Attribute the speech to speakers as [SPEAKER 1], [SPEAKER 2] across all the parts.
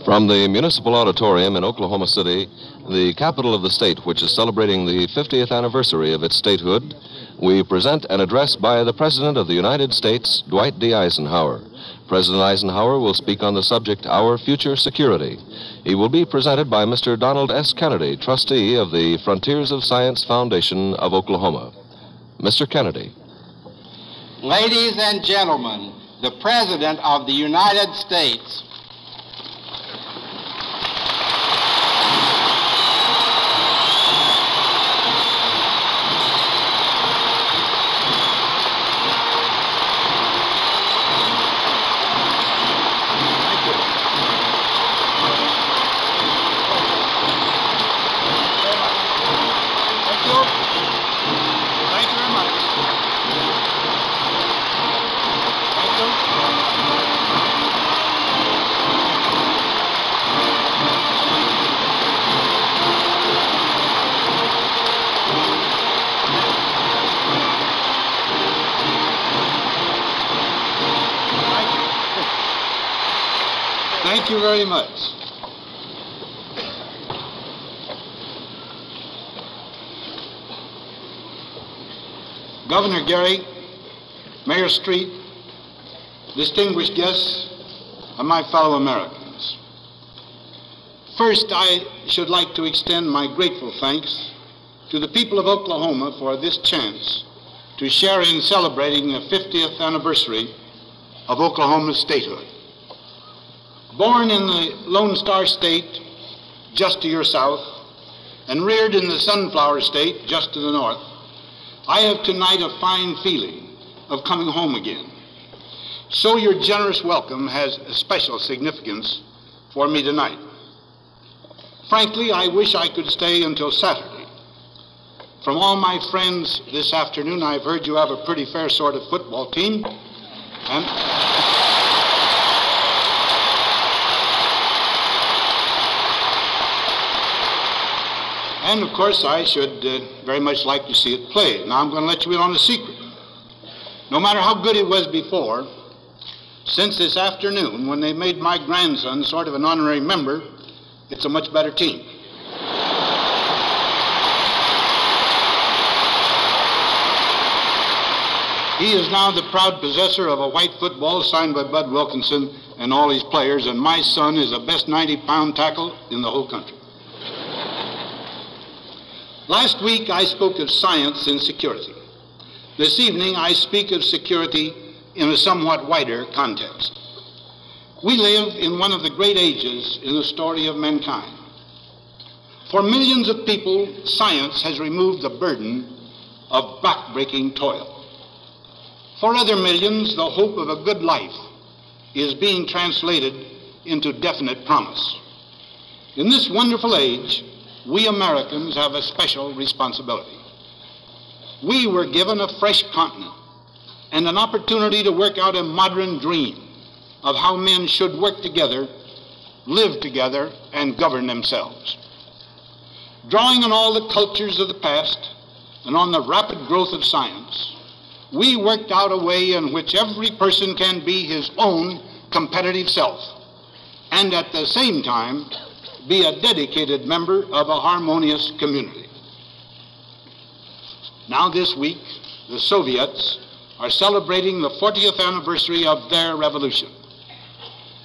[SPEAKER 1] From the Municipal Auditorium in Oklahoma City, the capital of the state, which is celebrating the 50th anniversary of its statehood, we present an address by the President of the United States, Dwight D. Eisenhower. President Eisenhower will speak on the subject, Our Future Security. He will be presented by Mr. Donald S. Kennedy, trustee of the Frontiers of Science Foundation of Oklahoma. Mr. Kennedy.
[SPEAKER 2] Ladies and gentlemen, the President of the United States. Thank you very much. Governor Gary, Mayor Street, distinguished guests, and my fellow Americans. First, I should like to extend my grateful thanks to the people of Oklahoma for this chance to share in celebrating the 50th anniversary of Oklahoma's statehood. Born in the Lone Star State, just to your south, and reared in the Sunflower State, just to the north, I have tonight a fine feeling of coming home again. So your generous welcome has a special significance for me tonight. Frankly, I wish I could stay until Saturday. From all my friends this afternoon, I've heard you have a pretty fair sort of football team, and of course, I should very much like to see it play. Now, I'm going to let you in on a secret. No matter how good it was before, since this afternoon, when they made my grandson sort of an honorary member, it's a much better team. He is now the proud possessor of a white football signed by Bud Wilkinson and all his players, and my son is the best 90-pound tackle in the whole country. Last week, I spoke of science and security. This evening, I speak of security in a somewhat wider context. We live in one of the great ages in the story of mankind. For millions of people, science has removed the burden of back-breaking toil. For other millions, the hope of a good life is being translated into definite promise. In this wonderful age, we Americans have a special responsibility. We were given a fresh continent and an opportunity to work out a modern dream of how men should work together, live together, and govern themselves. Drawing on all the cultures of the past and on the rapid growth of science, we worked out a way in which every person can be his own competitive self and at the same time be a dedicated member of a harmonious community. Now this week, the Soviets are celebrating the 40th anniversary of their revolution.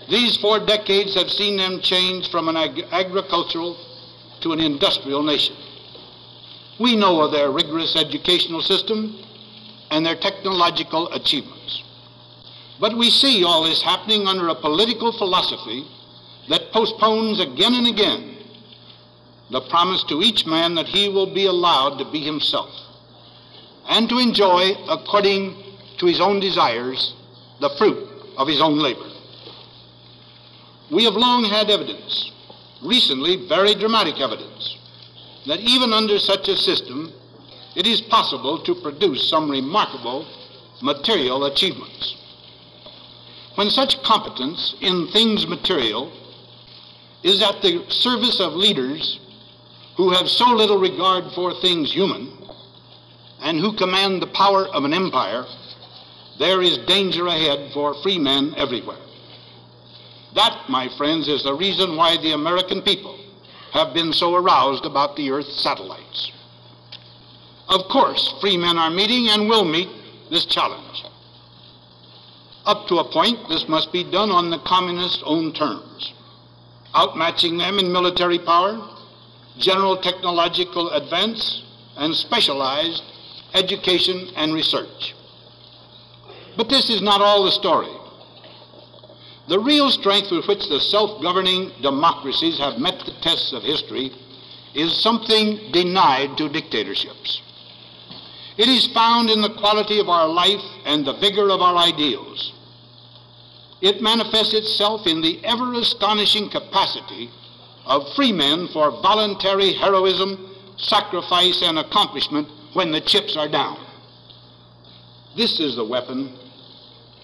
[SPEAKER 2] These 4 decades have seen them change from an agricultural to an industrial nation. We know of their rigorous educational system and their technological achievements. But we see all this happening under a political philosophy that postpones again and again the promise to each man that he will be allowed to be himself and to enjoy, according to his own desires, the fruit of his own labor. We have long had evidence, recently very dramatic evidence, that even under such a system, it is possible to produce some remarkable material achievements. When such competence in things material is at the service of leaders who have so little regard for things human and who command the power of an empire, there is danger ahead for free men everywhere. That, my friends, is the reason why the American people have been so aroused about the Earth's satellites. Of course, free men are meeting and will meet this challenge. Up to a point, this must be done on the communists' own terms, outmatching them in military power, general technological advance, and specialized education and research. But this is not all the story. The real strength with which the self-governing democracies have met the tests of history is something denied to dictatorships. It is found in the quality of our life and the vigor of our ideals. It manifests itself in the ever-astonishing capacity of free men for voluntary heroism, sacrifice, and accomplishment when the chips are down. This is the weapon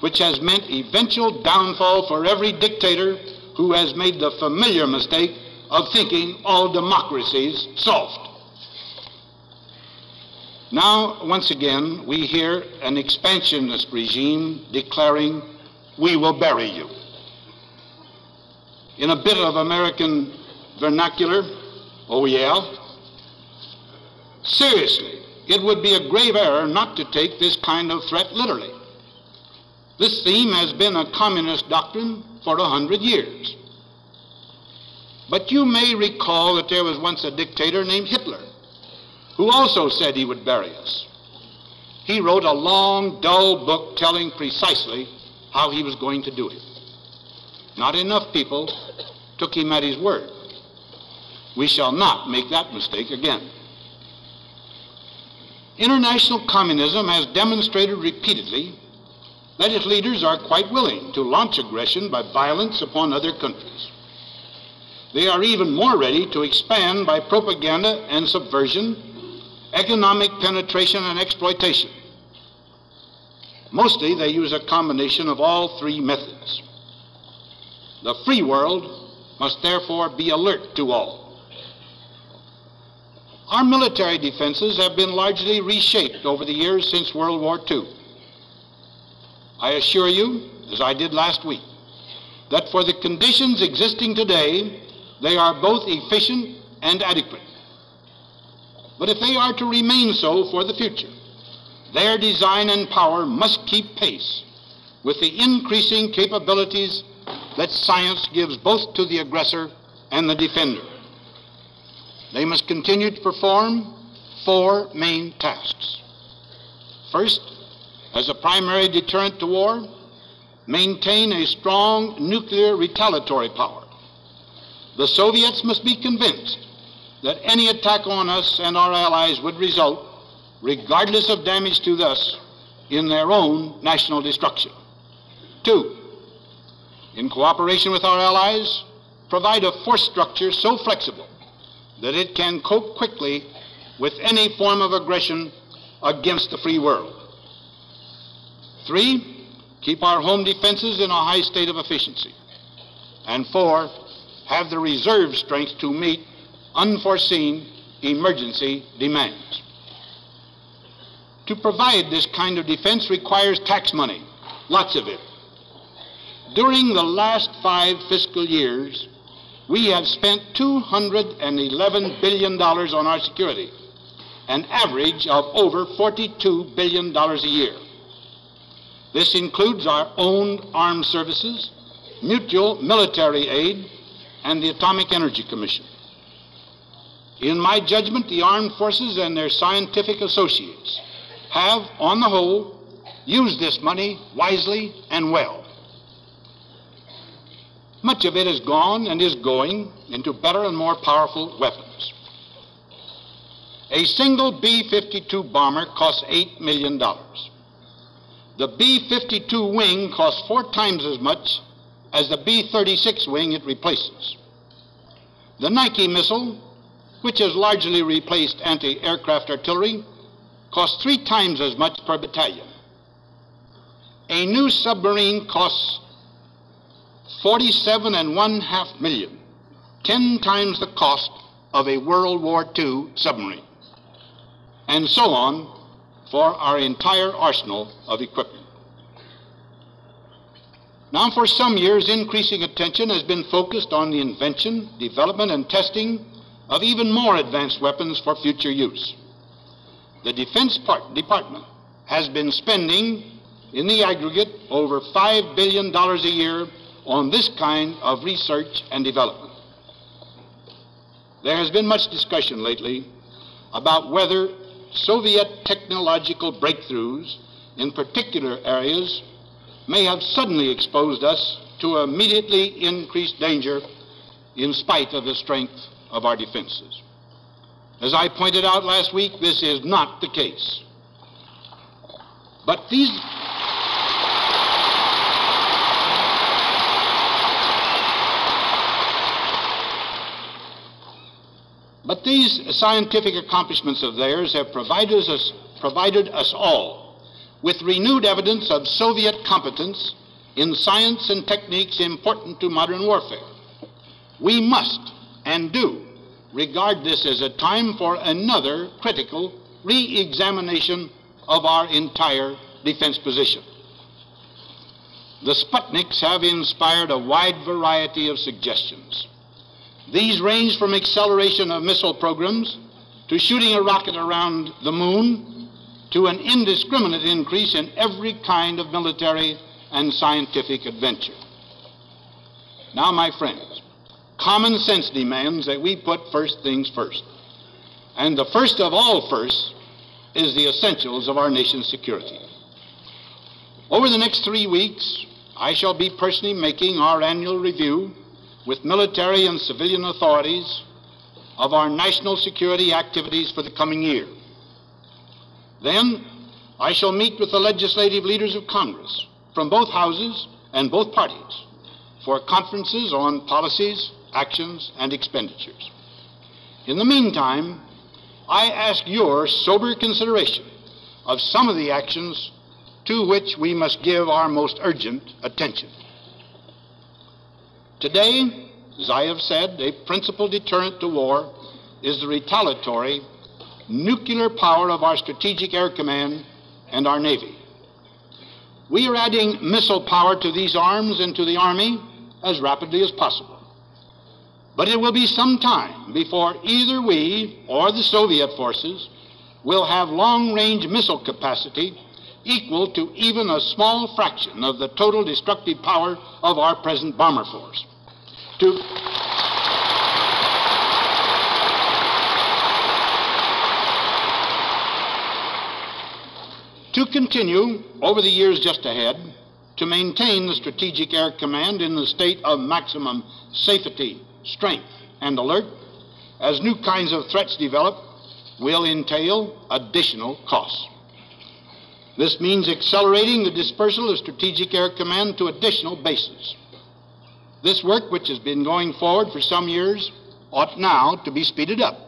[SPEAKER 2] which has meant eventual downfall for every dictator who has made the familiar mistake of thinking all democracies soft. Now, once again, we hear an expansionist regime declaring, "We will bury you." In a bit of American vernacular, oh yeah. Seriously, it would be a grave error not to take this kind of threat literally. This theme has been a communist doctrine for 100 years. But you may recall that there was once a dictator named Hitler who also said he would bury us. He wrote a long, dull book telling precisely how he was going to do it. Not enough people took him at his word. We shall not make that mistake again. International communism has demonstrated repeatedly that its leaders are quite willing to launch aggression by violence upon other countries. They are even more ready to expand by propaganda and subversion, economic penetration and exploitation. Mostly they use a combination of all three methods. The free world must therefore be alert to all. Our military defenses have been largely reshaped over the years since World War II. I assure you, as I did last week, that for the conditions existing today, they are both efficient and adequate. But if they are to remain so for the future, their design and power must keep pace with the increasing capabilities that science gives both to the aggressor and the defender. They must continue to perform four main tasks. First, as a primary deterrent to war, maintain a strong nuclear retaliatory power. The Soviets must be convinced that any attack on us and our allies would result, regardless of damage to us, in their own national destruction. Two, in cooperation with our allies, provide a force structure so flexible that it can cope quickly with any form of aggression against the free world. Three, keep our home defenses in a high state of efficiency. And four, have the reserve strength to meet unforeseen emergency demands. To provide this kind of defense requires tax money, lots of it. During the last 5 fiscal years, we have spent $211 billion on our security, an average of over $42 billion a year. This includes our own armed services, mutual military aid, and the Atomic Energy Commission. In my judgment, the armed forces and their scientific associates have, on the whole, used this money wisely and well. Much of it has gone and is going into better and more powerful weapons. A single B-52 bomber costs $8 million. The B-52 wing costs 4 times as much as the B-36 wing it replaces. The Nike missile, which has largely replaced anti-aircraft artillery, costs 3 times as much per battalion. A new submarine costs $47.5 million, 10 times the cost of a World War II submarine, and so on for our entire arsenal of equipment. Now, for some years, increasing attention has been focused on the invention, development, and testing of even more advanced weapons for future use. The Defense Department has been spending, in the aggregate, over $5 billion a year on this kind of research and development. There has been much discussion lately about whether Soviet technological breakthroughs in particular areas may have suddenly exposed us to immediately increased danger in spite of the strength of our defenses. As I pointed out last week, this is not the case. But these scientific accomplishments of theirs have provided us all with renewed evidence of Soviet competence in science and techniques important to modern warfare. We must and do regard this as a time for another critical re-examination of our entire defense position. The Sputniks have inspired a wide variety of suggestions. These range from acceleration of missile programs to shooting a rocket around the moon to an indiscriminate increase in every kind of military and scientific adventure. Now, my friends, common sense demands that we put first things first. And the first of all firsts is the essentials of our nation's security. Over the next 3 weeks, I shall be personally making our annual review with military and civilian authorities of our national security activities for the coming year. Then I shall meet with the legislative leaders of Congress from both houses and both parties for conferences on policies, actions, and expenditures. In the meantime, I ask your sober consideration of some of the actions to which we must give our most urgent attention. Today, as I have said, a principal deterrent to war is the retaliatory nuclear power of our Strategic Air Command and our Navy. We are adding missile power to these arms and to the Army as rapidly as possible. But it will be some time before either we or the Soviet forces will have long-range missile capacity equal to even a small fraction of the total destructive power of our present bomber force. To continue, over the years just ahead, to maintain the Strategic Air Command in the state of maximum safety, strength, and alert, as new kinds of threats develop, will entail additional costs. This means accelerating the dispersal of Strategic Air Command to additional bases. This work, which has been going forward for some years, ought now to be speeded up.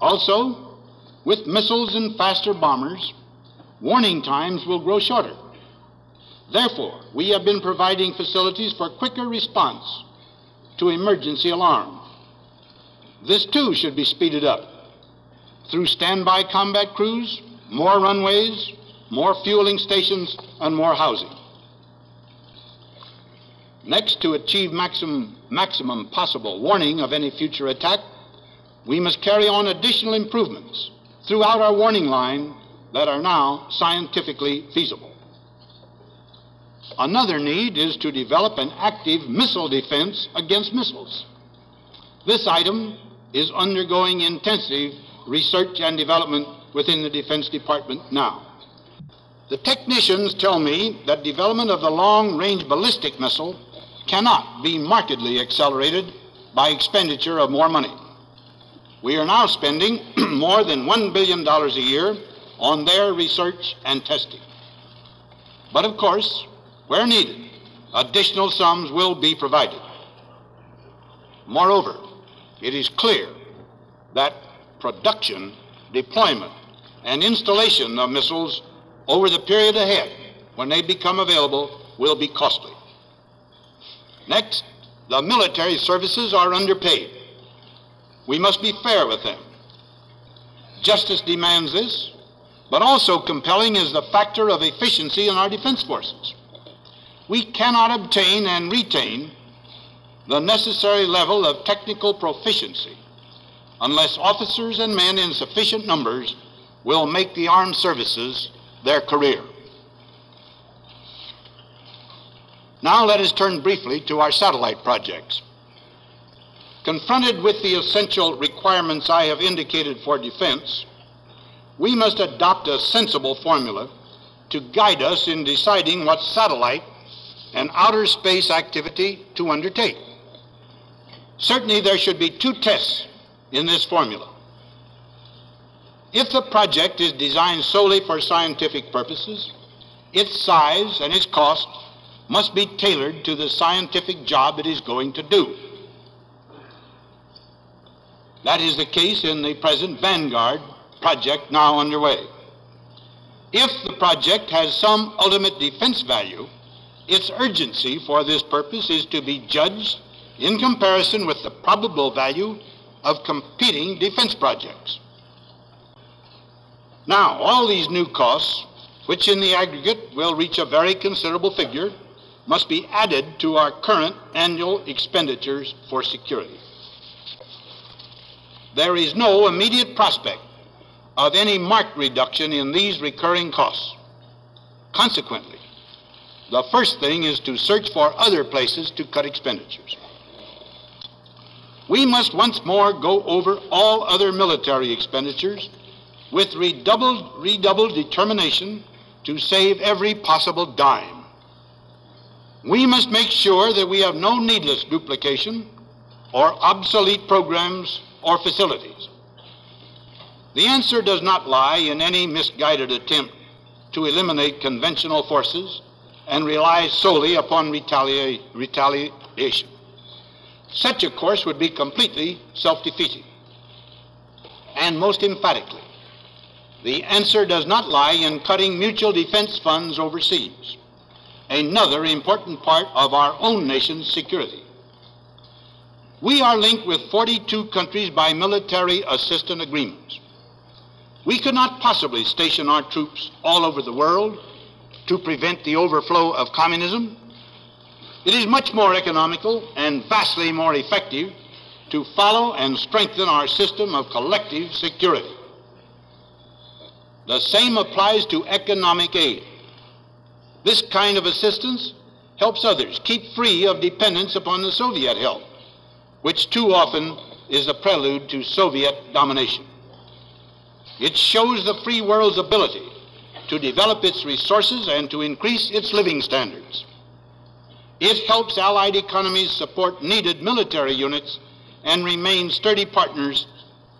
[SPEAKER 2] Also, with missiles and faster bombers, warning times will grow shorter. Therefore, we have been providing facilities for quicker response to emergency alarm. This, too, should be speeded up through standby combat crews, more runways, more fueling stations, and more housing. Next, to achieve maximum possible warning of any future attack, we must carry on additional improvements throughout our warning line that are now scientifically feasible. Another need is to develop an active missile defense against missiles. This item is undergoing intensive research and development within the Defense Department now. The technicians tell me that development of the long-range ballistic missile cannot be markedly accelerated by expenditure of more money. We are now spending more than $1 billion a year on their research and testing. But of course, where needed, additional sums will be provided. Moreover, it is clear that production, deployment, and installation of missiles over the period ahead, when they become available, will be costly. Next, the military services are underpaid. We must be fair with them. Justice demands this, but also compelling is the factor of efficiency in our defense forces. we cannot obtain and retain the necessary level of technical proficiency unless officers and men in sufficient numbers will make the armed services their career. Now let us turn briefly to our satellite projects. Confronted with the essential requirements I have indicated for defense, we must adopt a sensible formula to guide us in deciding what satellite and outer space activity to undertake. Certainly there should be two tests in this formula. If the project is designed solely for scientific purposes, its size and its cost must be tailored to the scientific job it is going to do. That is the case in the present Vanguard project now underway. If the project has some ultimate defense value, its urgency for this purpose is to be judged in comparison with the probable value of competing defense projects. Now, all these new costs, which in the aggregate will reach a very considerable figure, must be added to our current annual expenditures for security. There is no immediate prospect of any marked reduction in these recurring costs. Consequently, the first thing is to search for other places to cut expenditures. We must once more go over all other military expenditures with redoubled determination to save every possible dime. We must make sure that we have no needless duplication or obsolete programs or facilities. The answer does not lie in any misguided attempt to eliminate conventional forces and rely solely upon retaliation. Such a course would be completely self-defeating. And most emphatically, the answer does not lie in cutting mutual defense funds overseas, another important part of our own nation's security. We are linked with 42 countries by military assistance agreements. We could not possibly station our troops all over the world to prevent the overflow of communism. It is much more economical and vastly more effective to follow and strengthen our system of collective security. The same applies to economic aid. This kind of assistance helps others keep free of dependence upon the Soviet help, which too often is a prelude to Soviet domination. It shows the free world's ability to develop its resources and to increase its living standards. It helps Allied economies support needed military units and remain sturdy partners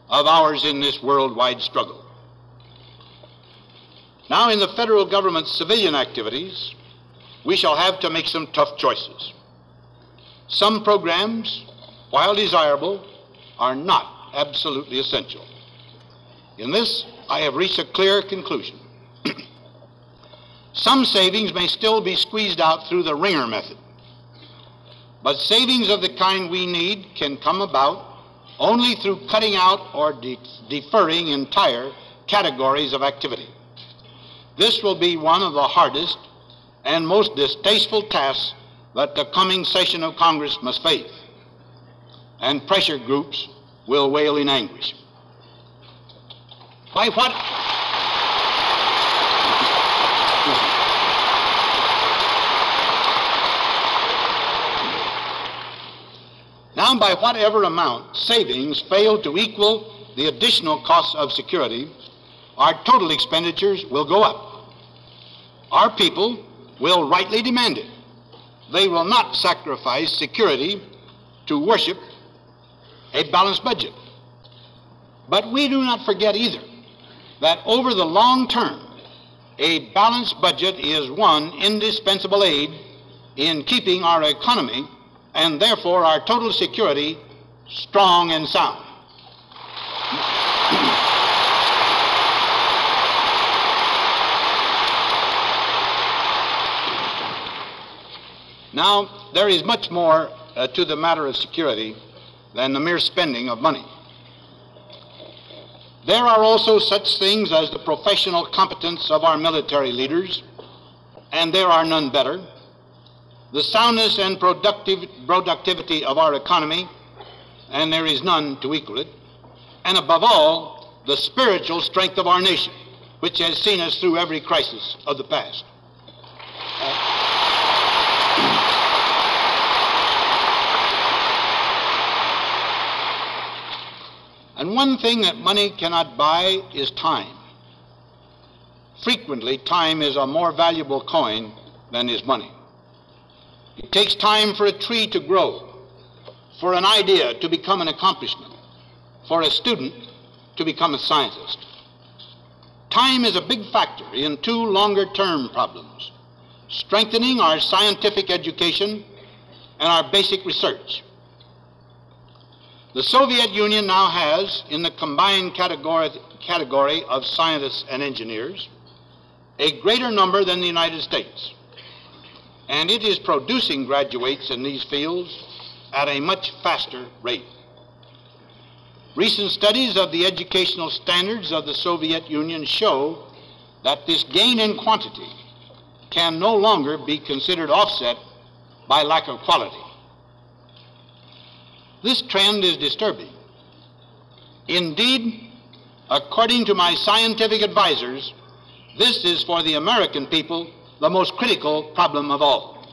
[SPEAKER 2] of ours in this worldwide struggle. Now, in the federal government's civilian activities, we shall have to make some tough choices. Some programs, while desirable, are not absolutely essential. In this, I have reached a clear conclusion. Some savings may still be squeezed out through the ringer method, but savings of the kind we need can come about only through cutting out or deferring entire categories of activity. This will be one of the hardest and most distasteful tasks that the coming session of Congress must face, and pressure groups will wail in anguish. By what? Now, by whatever amount savings fail to equal the additional costs of security, our total expenditures will go up. Our people will rightly demand it. They will not sacrifice security to worship a balanced budget. But we do not forget either that over the long term, a balanced budget is one indispensable aid in keeping our economy and therefore our total security strong and sound. Now, there is much more to the matter of security than the mere spending of money. There are also such things as the professional competence of our military leaders, and there are none better, the soundness and productivity of our economy, and there is none to equal it, and above all, the spiritual strength of our nation, which has seen us through every crisis of the past. And one thing that money cannot buy is time. Frequently, time is a more valuable coin than is money. It takes time for a tree to grow, for an idea to become an accomplishment, for a student to become a scientist. Time is a big factor in two longer-term problems: strengthening our scientific education and our basic research. The Soviet Union now has, in the combined category of scientists and engineers, a greater number than the United States, and it is producing graduates in these fields at a much faster rate. Recent studies of the educational standards of the Soviet Union show that this gain in quantity can no longer be considered offset by lack of quality. This trend is disturbing. Indeed, according to my scientific advisors, this is for the American people the most critical problem of all.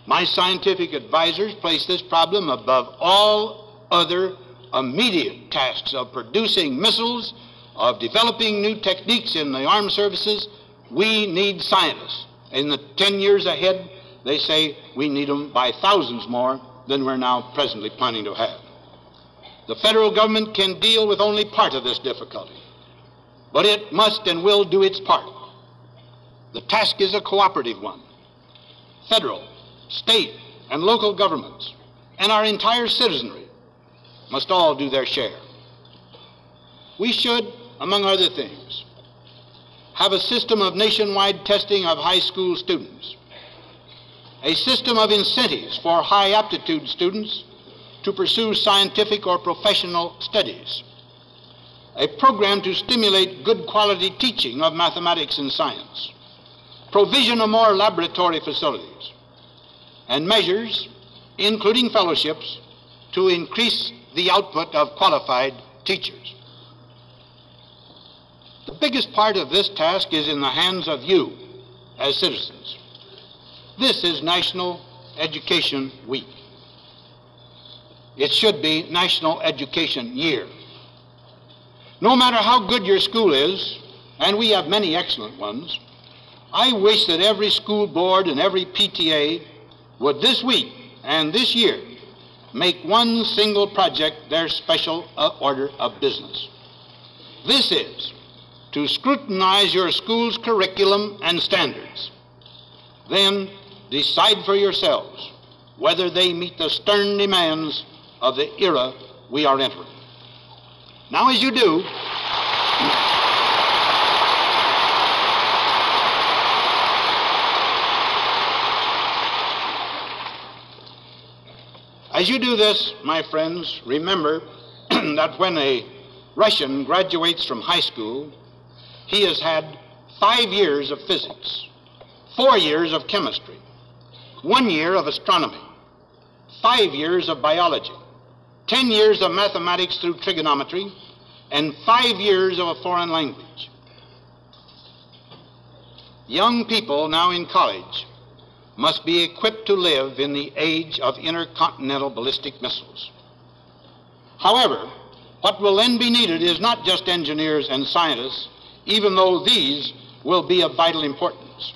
[SPEAKER 2] My scientific advisors place this problem above all other immediate tasks of producing missiles, of developing new techniques in the armed services. We need scientists. In the 10 years ahead, they say we need them by thousands more than we're now presently planning to have. The federal government can deal with only part of this difficulty, but it must and will do its part. The task is a cooperative one. Federal, state, and local governments, and our entire citizenry must all do their share. We should, among other things, have a system of nationwide testing of high school students, a system of incentives for high aptitude students to pursue scientific or professional studies, a program to stimulate good quality teaching of mathematics and science, provision of more laboratory facilities, and measures, including fellowships, to increase the output of qualified teachers. The biggest part of this task is in the hands of you as citizens. This is National Education Week. It should be National Education Year. No matter how good your school is, and we have many excellent ones, I wish that every school board and every PTA would this week and this year make one single project their special order of business. This is to scrutinize your school's curriculum and standards. Then decide for yourselves whether they meet the stern demands of the era we are entering. Now, as you do, this, my friends, remember that when a Russian graduates from high school, he has had 5 years of physics, 4 years of chemistry, 1 year of astronomy, 5 years of biology, 10 years of mathematics through trigonometry, and 5 years of a foreign language. Young people now in college must be equipped to live in the age of intercontinental ballistic missiles. However, what will then be needed is not just engineers and scientists, even though these will be of vital importance.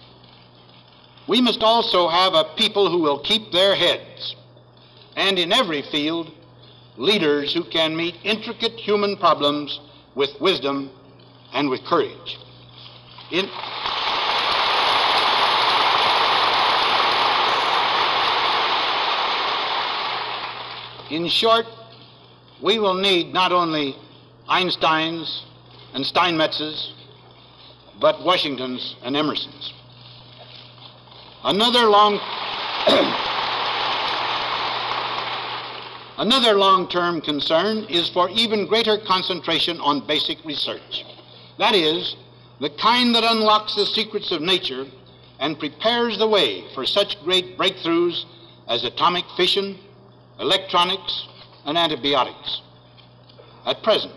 [SPEAKER 2] We must also have a people who will keep their heads, and in every field, leaders who can meet intricate human problems with wisdom and with courage. In short, we will need not only Einsteins and Steinmetzes, but Washingtons and Emersons. Another long-term concern is for even greater concentration on basic research. That is, the kind that unlocks the secrets of nature and prepares the way for such great breakthroughs as atomic fission, electronics, and antibiotics. At present,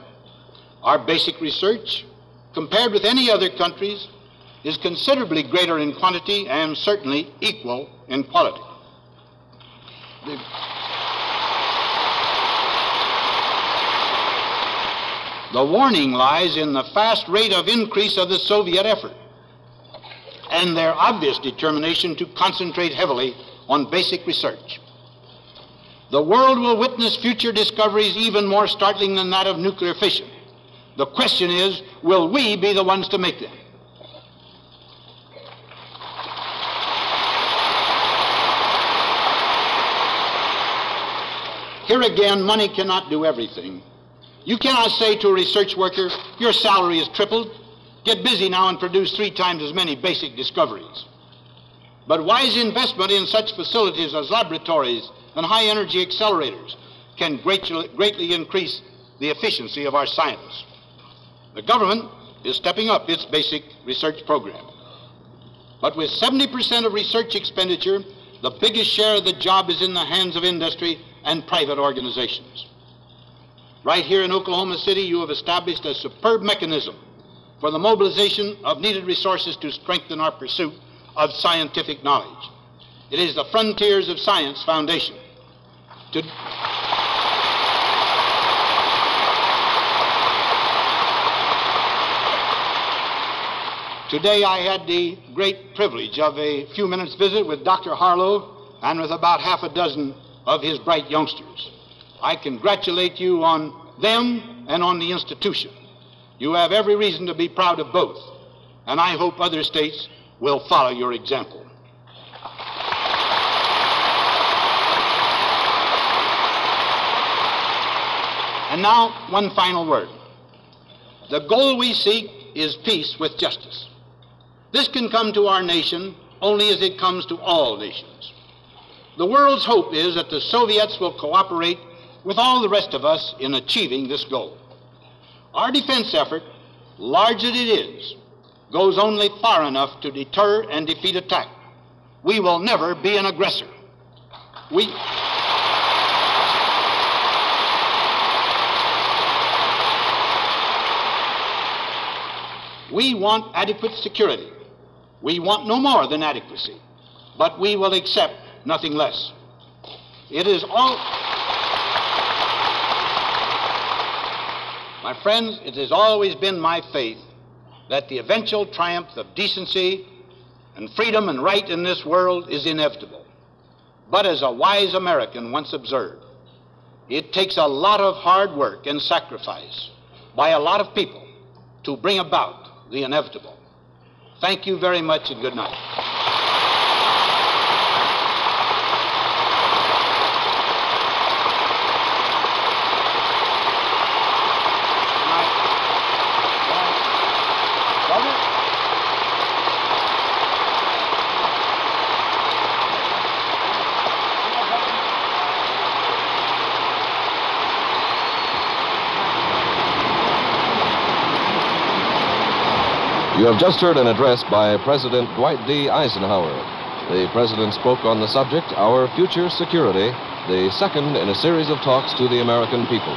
[SPEAKER 2] our basic research, compared with any other countries, is considerably greater in quantity and certainly equal in quality. The warning lies in the fast rate of increase of the Soviet effort and their obvious determination to concentrate heavily on basic research. The world will witness future discoveries even more startling than that of nuclear fission. The question is, will we be the ones to make them? Here again, money cannot do everything. You cannot say to a research worker, your salary is tripled. Get busy now and produce 3 times as many basic discoveries. But wise investment in such facilities as laboratories and high-energy accelerators can greatly increase the efficiency of our science. The government is stepping up its basic research program. But with 70% of research expenditure, the biggest share of the job is in the hands of industry and private organizations. Right here in Oklahoma City, you have established a superb mechanism for the mobilization of needed resources to strengthen our pursuit of scientific knowledge. It is the Frontiers of Science Foundation. Today I had the great privilege of a few minutes' visit with Dr. Harlow and with about half a dozen of his bright youngsters. I congratulate you on them and on the institution. You have every reason to be proud of both, and I hope other states will follow your example. And now, one final word. The goal we seek is peace with justice. This can come to our nation only as it comes to all nations. The world's hope is that the Soviets will cooperate with all the rest of us in achieving this goal. Our defense effort, large as it is, goes only far enough to deter and defeat attack. We will never be an aggressor. We want adequate security. We want no more than adequacy, but we will accept nothing less. It is all... My friends, it has always been my faith that the eventual triumph of decency and freedom and right in this world is inevitable. But as a wise American once observed, it takes a lot of hard work and sacrifice by a lot of people to bring about the inevitable. Thank you very much and good night.
[SPEAKER 1] You have just heard an address by President Dwight D. Eisenhower. The President spoke on the subject, Our Future Security, the second in a series of talks to the American people.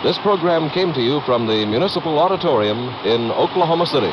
[SPEAKER 1] This program came to you from the Municipal Auditorium in Oklahoma City.